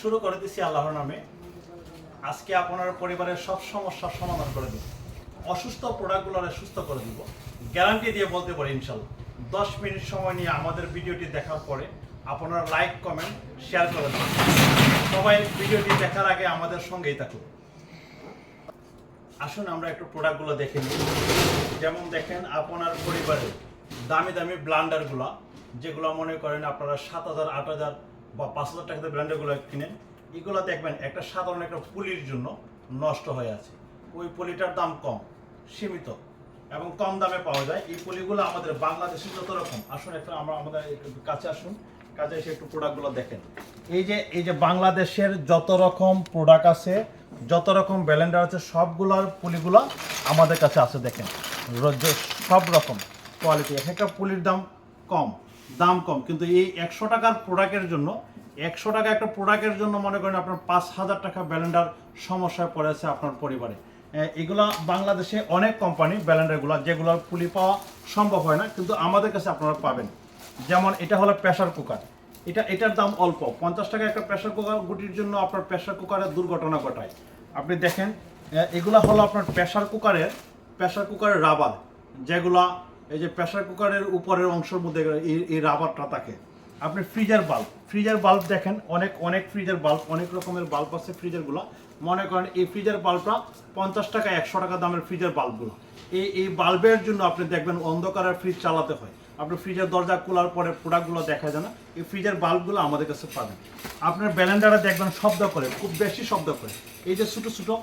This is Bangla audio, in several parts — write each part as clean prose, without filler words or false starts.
শুরু করে দিচ্ছি আল্লাহর নামে। আজকে আপনার পরিবারের সব সমস্যার সমাধান করে দেব, অসুস্থ প্রোডাক্টগুলো সুস্থ করে দিব, গ্যারান্টি দিয়ে বলতে পারি ইনশাল্লাহ। 10 মিনিট সময় নিয়ে আমাদের ভিডিওটি দেখার পরে আপনারা লাইক কমেন্ট শেয়ার করে দেবেন। সবাই ভিডিওটি দেখার আগে আমাদের সঙ্গেই থাকুন। আসুন আমরা একটু প্রোডাক্টগুলো দেখে নিই। যেমন দেখেন আপনার পরিবারের দামি দামি ব্লান্ডারগুলো, যেগুলো মনে করেন আপনারা 7,000 8,000 বা 5,000 টাকাতে ব্র্যান্ডেরগুলো কিনেন, এগুলো দেখবেন একটা সাধারণ একটা পুলির জন্য নষ্ট হয়ে আছে। ওই পুলিটার দাম কম, সীমিত এবং কম দামে পাওয়া যায়। এই পুলিগুলো আমাদের বাংলাদেশে যত রকম, আসুন একটা আমরা আমাদের কাছে আসুন, কাছে এসে একটু প্রোডাক্টগুলো দেখেন। এই যে বাংলাদেশের যত রকম প্রোডাক্ট আছে, যত রকম ব্লেন্ডার আছে, সবগুলোর পুলিগুলো আমাদের কাছে আছে। দেখেন সব রকম কোয়ালিটি। একটা পুলির দাম কম, কিন্তু এই 100 টাকার প্রোডাক্টের জন্য, 100 টাকা একটা প্রোডাক্টের জন্য মনে করেন আপনার 5,000 টাকা ব্লেন্ডার সমস্যায় পড়েছে আপনার পরিবারে। এগুলা বাংলাদেশে অনেক কোম্পানি ব্লেন্ডারগুলো, যেগুলোর পুলি পাওয়া সম্ভব হয় না, কিন্তু আমাদের কাছে আপনারা পাবেন। যেমন এটা হলো প্রেসার কুকার, এটার দাম অল্প, 50 টাকা একটা প্রেসার কুকার গুটির জন্য আপনার প্রেসার কুকারের দুর্ঘটনা ঘটায়। আপনি দেখেন এগুলা হলো আপনার প্রেসার কুকারের রাবার, যেগুলা এই যে প্রেসার কুকারের উপরের অংশের মধ্যে এই রাবারটা থাকে। আপনি ফ্রিজার বাল্ব দেখেন, অনেক ফ্রিজার বাল্ব, অনেক রকমের বাল্ব আছে ফ্রিজারগুলো। মনে করেন এই ফ্রিজার বাল্বটা 50 টাকা 100 টাকা দামের ফ্রিজার বাল্বগুলো। এই বাল্বের জন্য আপনি দেখবেন অন্ধকারের ফ্রিজ চালাতে হয়। আপনি ফ্রিজের দরজা খোলার পরে প্রোডাক্টগুলো দেখা যায় না। এই ফ্রিজের বাল্বগুলো আমাদের কাছে পাবেন। আপনার ব্লেন্ডারে দেখবেন শব্দ করে, খুব বেশি শব্দ করে। এই যে ছোটো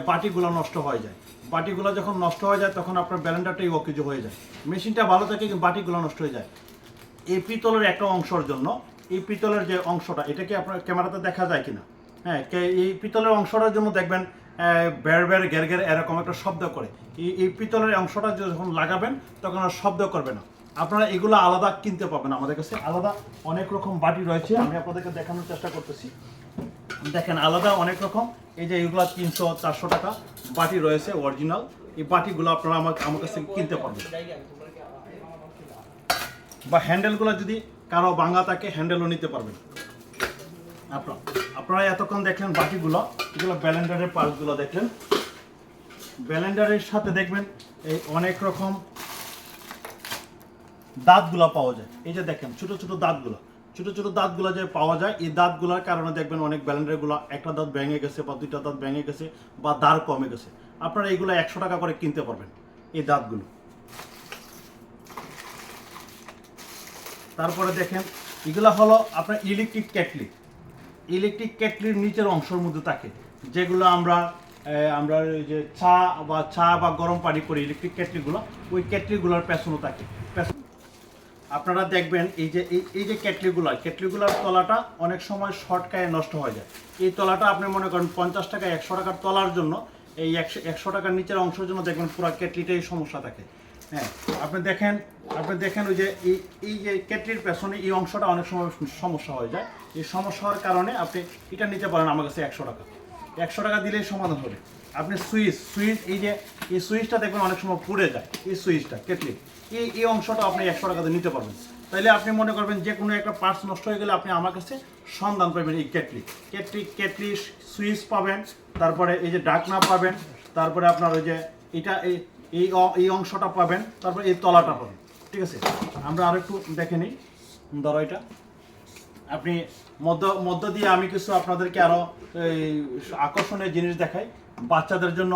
বাটিগুলো নষ্ট হয়ে যায়, বাটিগুলো যখন নষ্ট হয়ে যায় তখন আপনার ব্লেন্ডারটাই অকেজো হয়ে যায়। মেশিনটা ভালো থাকে কিন্তু বাটিগুলো নষ্ট হয়ে যায়। এই পিতলের একটা অংশের জন্য, এই পিতলের যে অংশটা, এটা কি আপনার ক্যামেরাতে দেখা যায় কিনা? হ্যাঁ, এই পিতলের অংশটার জন্য দেখবেন বের ঘের এরকম একটা শব্দ করে। এই পিতলের অংশটা যখন লাগাবেন তখন আর শব্দ করবে না। আপনারা এগুলো আলাদা কিনতে পাবেন। আমাদের কাছে আলাদা অনেক রকম বাটি রয়েছে, আমি আপনাদেরকে দেখানোর চেষ্টা করতেছি। দেখেন আলাদা অনেক রকম, এই যে এগুলো 300-400 টাকা বাটি রয়েছে অরিজিনাল। এই বাটিগুলো আপনারা আমার কাছে কিনতে পারবেন। বা হ্যান্ডেলগুলো যদি কারো ভাঙা থাকে, হ্যান্ডেলও নিতে পারবেন। আপনারা এতক্ষণ দেখলেন বাটিগুলো, এগুলো ব্লেন্ডারের পার্টসগুলো দেখলেন। ব্লেন্ডারের সাথে দেখবেন এই অনেক রকম দাঁতগুলো পাওয়া যায়। এই যে দেখেন ছোট ছোট দাঁতগুলো যে পাওয়া যায়, এই দাঁতগুলোর কারণে দেখবেন অনেক ব্লেন্ডারগুলো একটা দাঁত ভেঙে গেছে বা 2টা দাঁত ভেঙে গেছে বা দাঁড় কমে গেছে। আপনারা এইগুলো 100 টাকা করে কিনতে পারবেন এই দাঁতগুলো। তারপরে দেখেন এগুলো হলো আপনার ইলেকট্রিক কেটলির নিচের অংশের মধ্যে থাকে, যেগুলো আমরা যে চা বা গরম পানি করি, ইলেকট্রিক কেটলিগুলো, ওই কেটলিগুলোর পেছনে থাকে। আপনারা দেখবেন এই যে কেটলিগুলোর তলাটা অনেক সময় শর্ট খায়ে নষ্ট হয়ে যায়। এই তলাটা আপনি মনে করেন 50 টাকা 100 টাকার তলার জন্য, এই 100 টাকার নিচের অংশের জন্য দেখবেন পুরো কেটলিটাই সমস্যা থাকে। হ্যাঁ, আপনি দেখেন ওই যে এই যে কেটলির পেছনে এই অংশটা অনেক সময় সমস্যা হয়ে যায়। এই সমস্যা হওয়ার কারণে আপনি এটা নিতে পারেন আমার কাছে 100 টাকা দিলেই সমাধান হবে। আপনি সুইচ এই সুইচটা দেখবেন অনেক সময় পুড়ে যায়, এই সুইচটা কেটলি এই অংশটা আপনি 100 টাকাতে নিতে পারবেন। তাইলে আপনি মনে করবেন যে কোনো একটা পার্টস নষ্ট হয়ে গেলে আপনি আমার কাছে সন্ধান পাবেন। এই কেটলি সুইচ পাবেন, তারপরে এই যে ঢাকনা পাবেন, তারপরে আপনার ওই যে এই অংশটা পাবেন, তারপর এই তলাটা পাবেন। ঠিক আছে, আমরা আরো একটু দেখে নিই। ধরো এটা আপনি মধ্য দিয়ে আমি কিছু আপনাদেরকে আরো আকর্ষণীয় জিনিস দেখাই। বাচ্চাদের জন্য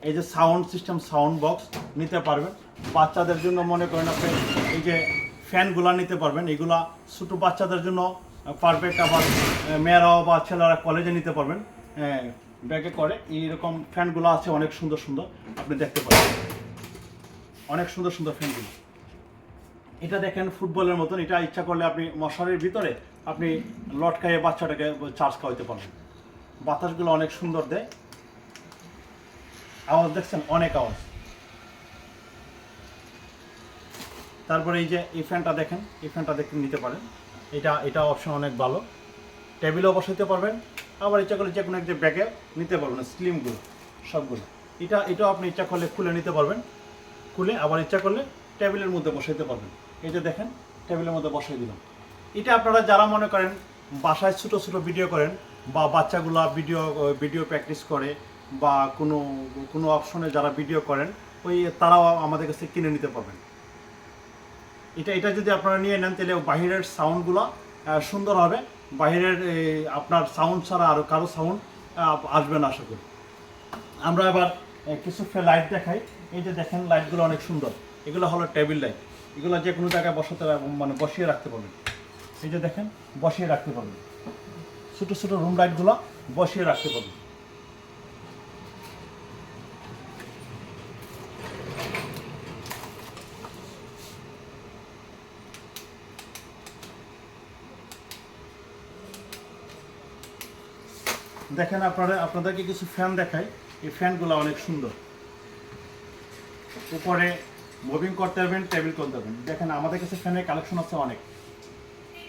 এই যে সাউন্ড সিস্টেম, সাউন্ড বক্স নিতে পারবেন। বাচ্চাদের জন্য মনে করেন আপনি এই যে ফ্যানগুলা নিতে পারবেন। এগুলা ছোটো বাচ্চাদের জন্য পারফেক্ট। আবার মেয়েরাও বা ছেলেরা কলেজে নিতে পারবেন। ব্যাগে করে এইরকম ফ্যানগুলো আছে, অনেক সুন্দর আপনি দেখতে পারেন, অনেক সুন্দর ফ্যানগুলো। এটা দেখেন ফুটবলের মতন, এটা ইচ্ছা করলে আপনি মশারির ভিতরে আপনি লটকাইয়ে বাচ্চাটাকে চার্জ খাওয়াইতে পারবেন। বাতাসগুলো অনেক সুন্দর দেয়, আওয়াজ দেখছেন, অনেক আওয়াজ। তারপরে এই ফ্যানটা দেখেন, এই ফ্যানটা দেখে নিতে পারেন। এটা অপশন অনেক ভালো, টেবিলেও বসাইতে পারবেন। আবার ইচ্ছা করলে যে কোনো একটা ব্যাগে নিতে পারবেন, স্লিমগুলো সবগুলো। এটাও আপনি ইচ্ছা করলে খুলে নিতে পারবেন, খুলে আবার ইচ্ছা করলে টেবিলের মধ্যে বসাইতে পারবেন। এই যে দেখেন টেবিলের মধ্যে বসাই দিলাম। এটা আপনারা যারা মনে করেন বাসায় ছোটো ছোটো ভিডিও করেন বা বাচ্চাগুলা ভিডিও প্র্যাকটিস করে বা কোনো কোনো অপশনে যারা ভিডিও করেন তারাও আমাদের কাছে কিনে নিতে পারবেন। এটা যদি আপনারা নিয়ে নেন তাহলে বাহিরের সাউন্ডগুলো সুন্দর হবে, বাহিরের আপনার সাউন্ড ছাড়া আর কারো সাউন্ড আসবে না আশা করি। আমরা এবার কিছু লাইট দেখাই। এই যে দেখেন লাইটগুলো অনেক সুন্দর, এগুলো হলো টেবিল লাইট, এগুলো যে কোনো জায়গায় বসাতে মানে বসিয়ে রাখতে পারবেন। এই যে দেখেন বসিয়ে রাখতে পারবেন, ছোটো ছোটো রুম লাইটগুলো বসিয়ে রাখতে পারবেন। দেখেন আপনাদেরকে কিছু ফ্যান দেখাই। এই ফ্যানগুলো অনেক সুন্দর, উপরে মুভিং করতে পারবেন, টেবিল করতে পারবেন। দেখেন আমাদের কাছে ফ্যানের কালেকশন আছে অনেক।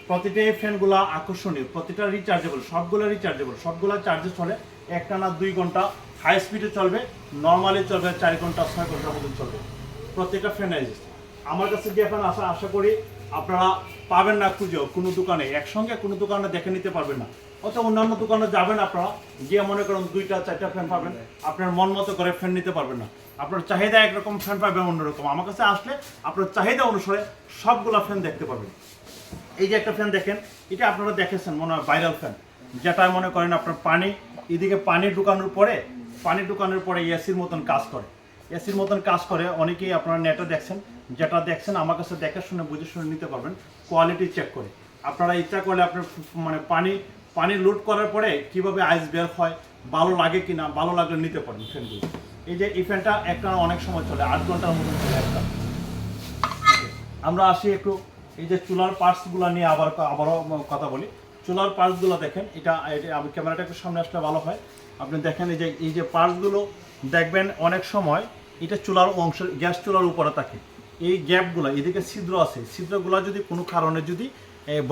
প্রতিটা ফ্যানগুলো আকর্ষণীয়, প্রতিটা রিচার্জেবল, সবগুলো চার্জে চলে একটানা 2 ঘন্টা, হাই স্পিডে চলবে, নর্মালি চলবে 4 ঘন্টা 6 ঘন্টার মতন চলবে প্রত্যেকটা ফ্যান। আমার কাছে যে ফ্যান আশা করি আপনারা পাবেন না খুঁজেও কোনো দোকানে, একসঙ্গে কোনো দোকানে দেখে নিতে পারবেন না। অথবা অন্যান্য দোকানে যাবেন আপনারা, গিয়ে মনে করেন 2টা 4টা ফ্যান পাবেন, আপনার মন মতো করে ফ্যান নিতে পারবেন না। আপনার চাহিদা একরকম, ফ্যান পাবেন অন্যরকম। আমার কাছে আসলে আপনার চাহিদা অনুসারে সবগুলো ফ্যান দেখতে পারবেন। এই যে একটা ফ্যান দেখেন, এটা আপনারা দেখেছেন মনে হয় ভাইরাল ফ্যান, যেটা মনে করেন আপনার এদিকে পানি ঢুকানোর পরে এসির মতন কাজ করে। অনেকেই আপনারা নেটে দেখছেন, যেটা দেখছেন আমার কাছে দেখে শুনে বুঝে শুনে নিতে পারবেন, কোয়ালিটি চেক করে। আপনারা ইচ্ছা করলে আপনার মানে পানি লোড করার পরে কিভাবে আইস বের হয়, ভালো লাগে কিনা, ভালো লাগলে নিতে পারেন ফ্যানগুলো। এই যে এই ফ্যানটা একটা অনেক সময় চলে, 8 ঘন্টার মতন চলে একটা। আমরা আসি একটু এই যে চুলার পার্টসগুলো নিয়ে আবারও কথা বলি। চুলার পার্টসগুলো দেখেন, এটা আমি ক্যামেরাটা একটু সামনে আসলে ভালো হয়। আপনি দেখেন এই যে পার্টসগুলো দেখবেন, অনেক সময় এটা চুলার অংশ, গ্যাস চুলার উপরে থাকে। এই গ্যাপগুলো, এদিকে ছিদ্র আছে, ছিদ্রগুলো যদি কোনো কারণে যদি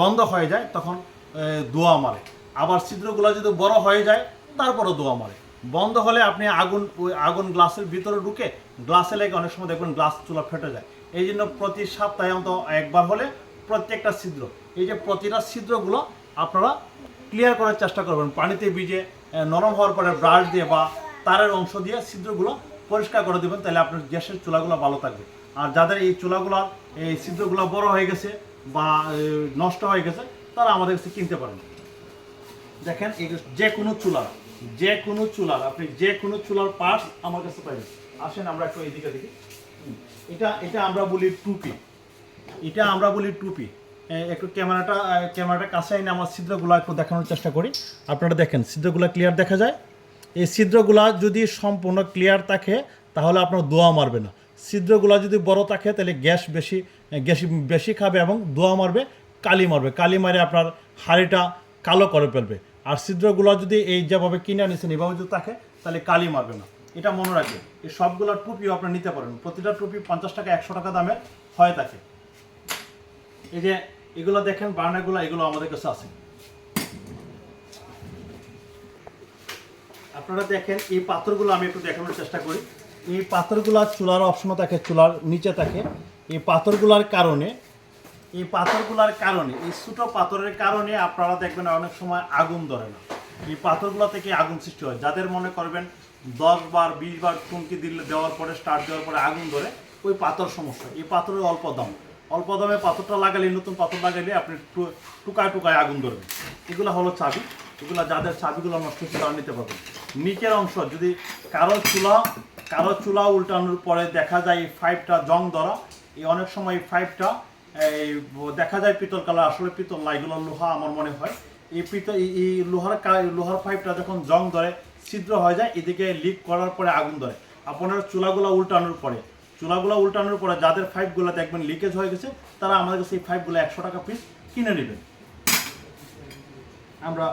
বন্ধ হয়ে যায় তখন ধোঁয়া মারে। আবার ছিদ্রগুলো যদি বড় হয়ে যায় তারপরও ধোঁয়া মারে। বন্ধ হলে আপনি আগুন গ্লাসের ভিতরে ঢুকে গ্লাসে লেগে অনেক সময় দেখবেন গ্লাস চুলা ফেটে যায়। এই জন্য প্রতি সপ্তাহে অন্তত একবার হলে প্রত্যেকটা ছিদ্র, এই যে প্রতিটা ছিদ্রগুলো আপনারা ক্লিয়ার করার চেষ্টা করবেন। পানিতে ভিজে নরম হওয়ার পরে ব্রাশ দিয়ে বা তারের অংশ দিয়ে ছিদ্রগুলো পরিষ্কার করে দেবেন, তাহলে আপনার গ্যাসের চুলাগুলো ভালো থাকবে। আর যাদের এই চুলাগুলো এই ছিদ্রগুলো বড় হয়ে গেছে বা নষ্ট হয়ে গেছে, তারা আমাদের কাছে কিনতে পারেন। দেখেন যে কোনো চুলার আপনি যে কোনো চুলার পার্টস আমার কাছে পাবেন। আসেন আমরা একটু এইদিকে দেখি। এটা আমরা বলি টুপি। একটু ক্যামেরাটা কাছে এনে আমার ছিদ্রগুলো একটু দেখানোর চেষ্টা করি। আপনারা দেখেন ছিদ্রগুলো ক্লিয়ার দেখা যায়। এই ছিদ্রগুলো যদি সম্পূর্ণ ক্লিয়ার থাকে তাহলে আপনার ধোঁয়া মারবে না। ছিদ্রগুলো যদি বড় থাকে তাহলে গ্যাস বেশি খাবে এবং ধোঁয়া মারবে, কালি মারে আপনার হাঁড়িটা কালো করে ফেলবে। আর ছিদ্রগুলো যদি এই যেভাবে কিনে নিয়েছেন এভাবে যদি থাকে তাহলে কালি মারবে না। এটা মনে রাখবেন। এই সবগুলো টুপিও আপনি নিতে পারেন, প্রতিটা টুপি 50 টাকা 100 টাকা দামের হয়ে থাকে। এই যে এগুলো দেখেন বার্নারগুলো, এগুলো আমাদের কাছে আছে। আপনারা দেখেন এই পাথরগুলো আমি একটু দেখানোর চেষ্টা করি। এই পাথরগুলো চুলার অপশনও থাকে, চুলার নিচে থাকে। এই পাথরগুলোর কারণে এই ছোটো পাথরের কারণে আপনারা দেখবেন অনেক সময় আগুন ধরে না। এই পাথরগুলো থেকে আগুন সৃষ্টি হয়। যাদের মনে করবেন 10 বার 20 বার টুমকি দেওয়ার পরে স্টার্ট দেওয়ার পরে আগুন ধরে, ওই পাথর সমস্যা। এই পাথরের অল্প দামে পাথরটা লাগালে, নতুন পাথর লাগাইলে আপনি টুকায় আগুন ধরবেন। এগুলো হলো চাবি। এগুলো যাদের চাবিগুলো নষ্ট হচ্ছে তারা নিতে পারবেন। নিচের অংশ যদি কারো চুলা উল্টানোর পরে দেখা যায় এই পাইপটা জং ধরা, এই অনেক সময় এই পাইপটা দেখা যায় পিতল কালার, আসলে পিতল না, এগুলো লোহা আমার মনে হয়। এই লোহার পাইপটা যখন জং ধরে ছিদ্র হয়ে যায়, এদিকে লিক করার পরে আগুন ধরে। আপনার চুলাগুলো উল্টানোর পরে যাদের পাইপগুলো দেখবেন লিকেজ হয়ে গেছে, তারা আমাদের কাছে এই পাইপগুলো 100 টাকা পিস কিনে নেবেন। আমরা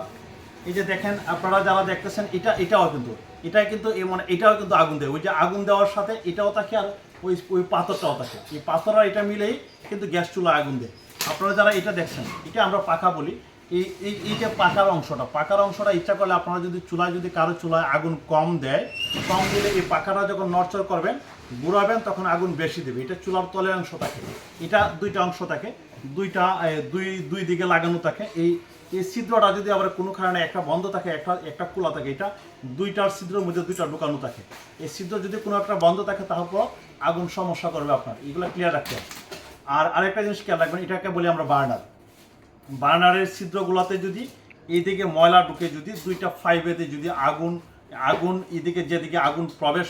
এই যে দেখেন আপনারা যারা দেখতেছেন, এটাও কিন্তু আগুন দেয়। ওই যে আগুন দেওয়ার সাথে এটাও থাকে, আর ওই পাথরটাও থাকে। এই পাথর আর এটা মিলেই কিন্তু গ্যাস চুলা আগুন দেয়। আপনারা যারা এটা দেখছেন, এটা আমরা পাখা বলি। এই যে পাকার অংশটা ইচ্ছা করলে আপনারা যদি কারো চুলায় আগুন কম দিলে এই পাখাটা যখন নড়চড় করবেন, ঘুরাবেন, তখন আগুন বেশি দেবে। এটা চুলার তলের অংশ থাকে। এটা 2টা অংশ থাকে, দুই দিকে লাগানো থাকে। এই ছিদ্রটা যদি আবার কোনো কারণে একটা বন্ধ থাকে, একটা খোলা থাকে, এটা দুইটার ছিদ্রের মধ্যে দুইটা ঢুকানো থাকে। এই ছিদ্র যদি কোনো একটা বন্ধ থাকে তারপর আগুন সমস্যা করবে আপনার, এগুলো ক্লিয়ার রাখতে হবে। আর আরেকটা জিনিস খেয়াল রাখবেন, এটাকে বলি আমরা বার্নার। বার্নারের ছিদ্রগুলোতে যদি এইদিকে ময়লা ঢুকে, যদি দুইটা ফাইভেতে যদি আগুন এদিকে যেদিকে আগুন প্রবেশ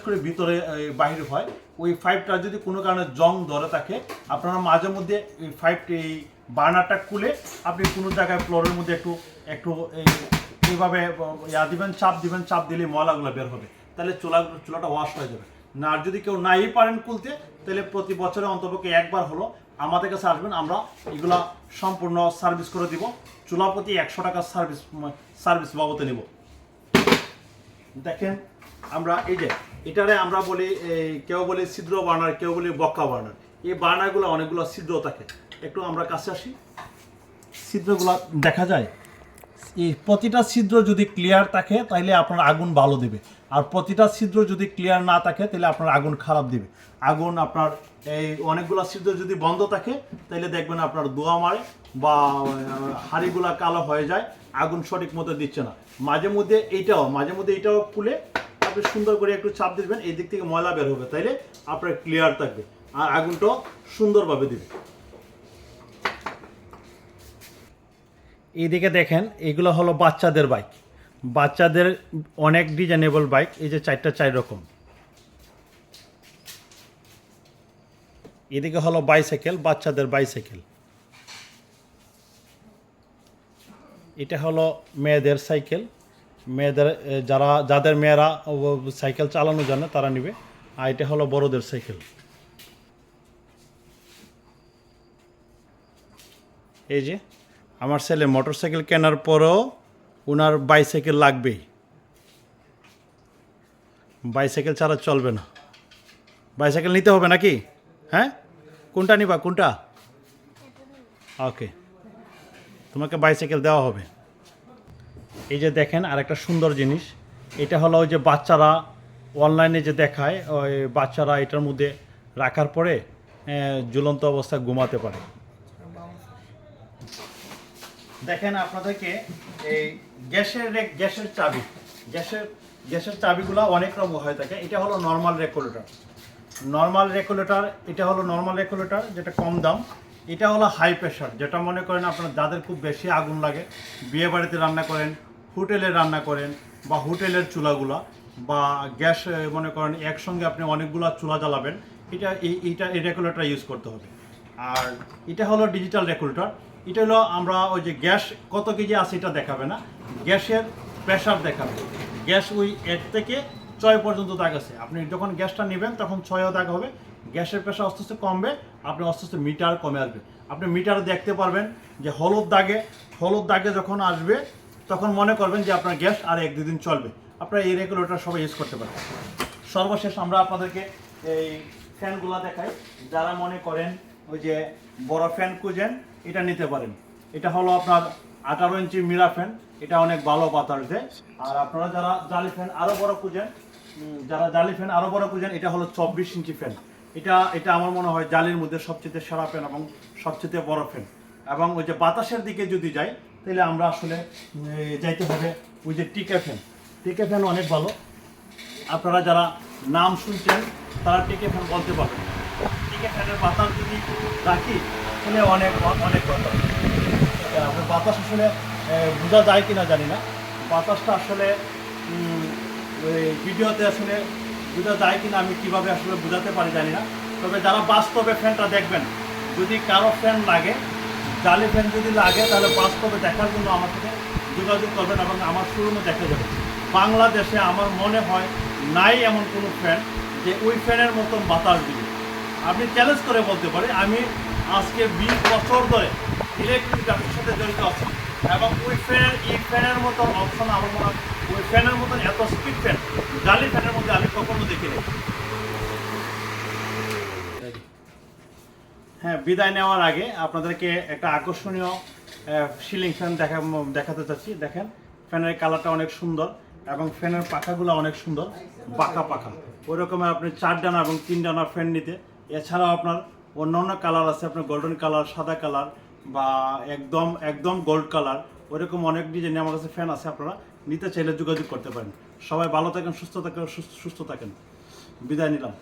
করে ভিতরে বাহির হয়, ওই পাইপটা যদি কোনো কারণে জং ধরে থাকে, আপনারা মাঝে মধ্যে এই পাইপটি, এই বার্নারটা খুলে আপনি কোনো জায়গায় ফ্লোরের মধ্যে একটু এইভাবে চাপ দিলে ময়লাগুলো বের হবে, তাহলে চুলাটা ওয়াশ হয়ে যাবে। না আর যদি কেউ নাই পারেন খুলতে, তাহলে প্রতি বছরে অন্তপক্ষে একবার হলো আমাদের কাছে আসবেন, আমরা এগুলা সম্পূর্ণ সার্ভিস করে দিব। চুলা প্রতি 100 টাকা সার্ভিস বাবদে নিব। দেখেন আমরা এই যে এটারে আমরা বলি, কেউ বলি ছিদ্র বার্নার, কেউ বলি বক্কা বার্নার। এই বার্নারগুলো অনেকগুলো ছিদ্র থাকে। একটু আমরা কাছে আসি, ছিদ্রগুলো দেখা যায়। এই প্রতিটা ছিদ্র যদি ক্লিয়ার থাকে তাহলে আপনার আগুন ভালো দেবে, আর প্রতিটা ছিদ্র যদি ক্লিয়ার না থাকে তাহলে আপনার আগুন খারাপ দেবে। আগুন আপনার এই অনেকগুলো ছিদ্র যদি বন্ধ থাকে তাহলে দেখবেন আপনার ধোঁয়া মারে বা হাঁড়িগুলা কালো হয়ে যায়, আগুন সঠিক মতো দিচ্ছে না। মাঝে মধ্যে এইটাও খুলে আপনি সুন্দর করে একটু চাপ দিবেন, এই দিক থেকে ময়লা বের হবে, তাইলে আপনার ক্লিয়ার থাকবে আর আগুনটাও সুন্দরভাবে দিবে। এইদিকে দেখেন, এগুলো হলো বাচ্চাদের বাইক, বাচ্চাদের অনেক ডিজাইনেবল বাইক। এই যে 4 রকম। এদিকে হলো বাইসাইকেল, বাচ্চাদের বাইসাইকেল। এটা হলো মেয়েদের সাইকেল, যাদের মেয়েরা সাইকেল চালানো জানে তারা নিবে। আর এটা হলো বড়দের সাইকেল। এই যে আমার ছেলে মোটরসাইকেল কেনার পরেও ওনার বাইসাইকেল লাগবেই, বাইসাইকেল ছাড়া চলবে না। বাইসাইকেল নিতে হবে নাকি? হ্যাঁ, কোনটা নিবা, কোনটা? ওকে, তোমাকে বাইসাইকেল দেওয়া হবে। এই যে দেখেন আরেকটা সুন্দর জিনিস, এটা হলো ওই যে বাচ্চারা অনলাইনে যে দেখায়, ওই বাচ্চারা এটার মধ্যে রাখার পরে ঝুলন্ত অবস্থায় ঘুমাতে পারে। দেখেন আপনাদেরকে এই গ্যাসের চাবিগুলো অনেক রকম হয়ে থাকে। এটা হলো নর্মাল রেগুলেটর, এটা হলো নর্মাল রেগুলেটর যেটা কম দাম। এটা হলো হাই প্রেশার, যেটা মনে করেন আপনার যাদের খুব বেশি আগুন লাগে, বিয়ে বাড়িতে রান্না করেন, হোটেলে রান্না করেন, বা হোটেলের চুলাগুলা, বা গ্যাস মনে করেন একসঙ্গে আপনি অনেকগুলো চুলা জ্বালাবেন, এই রেগুলেটর ইউজ করতে হবে। আর এটা হলো ডিজিটাল রেগুলেটর। এটা হলো আমরা ওই যে গ্যাস কত কেজি আছে এটা দেখাবে না, গ্যাসের প্রেশার দেখাবে। গ্যাস ওই 1 থেকে 6 পর্যন্ত দাগ আছে, আপনি যখন গ্যাসটা নেবেন তখন 6 দাগ হবে। গ্যাসের প্রেশার আস্তে আস্তে কমবে, আপনি আস্তে আস্তে মিটার কমে আসবে। আপনি মিটারে দেখতে পারবেন যে হলুদ দাগে যখন আসবে তখন মনে করবেন যে আপনার গ্যাস আর 1-2 দিন চলবে। আপনারা এই রেগুলেটর সবাই ইউজ করতে পারেন। সর্বশেষ আমরা আপনাদেরকে এই ফ্যানগুলো দেখাই। যারা মনে করেন ওই যে বড় ফ্যান খুঁজেন, এটা নিতে পারেন। এটা হলো আপনার 18 ইঞ্চি মিরা ফ্যান, এটা অনেক ভালো বাতাস দেয়। আর আপনারা যারা জালি ফ্যান আরও বড় খুঁজেন, এটা হলো 24 ইঞ্চি ফ্যান। এটা আমার মনে হয় জালির মধ্যে সবচেয়ে সেরা ফ্যান এবং সবচেয়ে বড় ফ্যান। এবং ওই যে বাতাসের দিকে যদি যাই তাহলে আমরা আসলে যাইতে হবে ওই যে টিকে ফ্যান অনেক ভালো। আপনারা যারা নাম শুনছেন তারা টিকে ফ্যান বলতে পারবেন। টিকে ফ্যানের বাতাস যদি রাখি তাহলে অনেক কথা। আপনার বাতাস আসলে বোঝা যায় কিনা জানি না, বাতাসটা আসলে ভিডিওতে আসলে বোঝা যায় কিনা আমি কিভাবে আসলে বোঝাতে পারি জানি না। তবে যারা বাস্তবে ফ্যানটা দেখবেন, যদি কারো ফ্যান লাগে, জালি ফ্যান যদি লাগে, তাহলে বাস্তবে দেখার জন্য আমার সাথে যোগাযোগ করবেন এবং আমার শোরুমে দেখা যাবে। বাংলাদেশে আমার মনে হয় নাই এমন কোনো ফ্যান যে ওই ফ্যানের মতন বাতাস দিবে। আপনি চ্যালেঞ্জ করে বলতে পারি, আমি আজকে 20 বছর ধরে ইলেকট্রিক ব্যবসার সাথে জড়িত আছি এবং এই ফ্যানের মতন অপশন আমার মনে হয় ওই ফ্যানের মতন এত স্পিড ফ্যান জালি ফ্যানের মধ্যে আমি কখনো দেখিনি। হ্যাঁ, বিদায় নেওয়ার আগে আপনাদেরকে একটা আকর্ষণীয় সিলিং ফ্যান দেখাতে চাচ্ছি। দেখেন ফ্যানের কালারটা অনেক সুন্দর এবং ফ্যানের পাখাগুলো অনেক সুন্দর, বাঁকা পাখা। ওই রকমের আপনি 4 ডানা এবং 3 ডানা ফ্যান নিতে, এছাড়াও আপনার অন্য কালার আছে, আপনার গোল্ডেন কালার, সাদা কালার, বা একদম একদম গোল্ড কালার, ওরকম অনেক ডিজাইনে আমার কাছে ফ্যান আছে, আপনারা নিতে চাইলে যোগাযোগ করতে পারেন। সবাই ভালো থাকেন, সুস্থ থাকেন, সুস্থ থাকেন। বিদায় নিলাম।